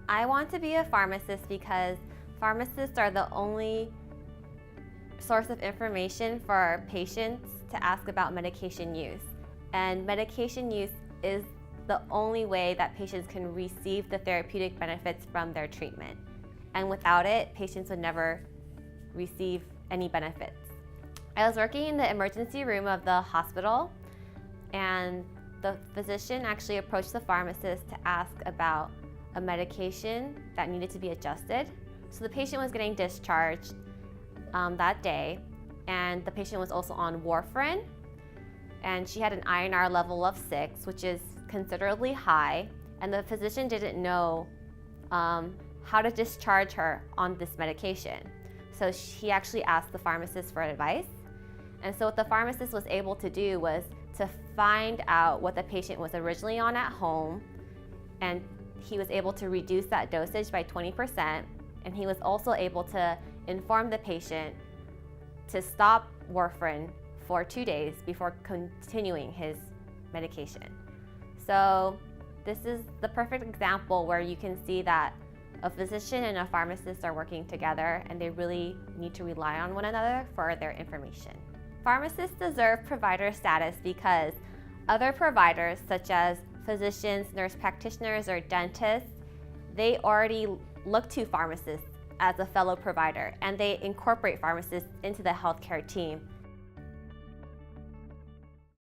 I want to be a pharmacist because pharmacists are the only source of information for patients to ask about medication use. And medication use is the only way that patients can receive the therapeutic benefits from their treatment. And without it, patients would never receive any benefits. I was working in the emergency room of the hospital, and the physician actually approached the pharmacist to ask about a medication that needed to be adjusted. So the patient was getting discharged that day, and the patient was also on warfarin, and she had an INR level of 6, which is considerably high, and the physician didn't know how to discharge her on this medication. So he actually asked the pharmacist for advice. And so what the pharmacist was able to do was to find out what the patient was originally on at home, and he was able to reduce that dosage by 20%, and he was also able to inform the patient to stop warfarin for 2 days before continuing his medication. So this is the perfect example where you can see that a physician and a pharmacist are working together, and they really need to rely on one another for their information. Pharmacists deserve provider status because other providers, such as physicians, nurse practitioners, or dentists, they already look to pharmacists as a fellow provider, and they incorporate pharmacists into the healthcare team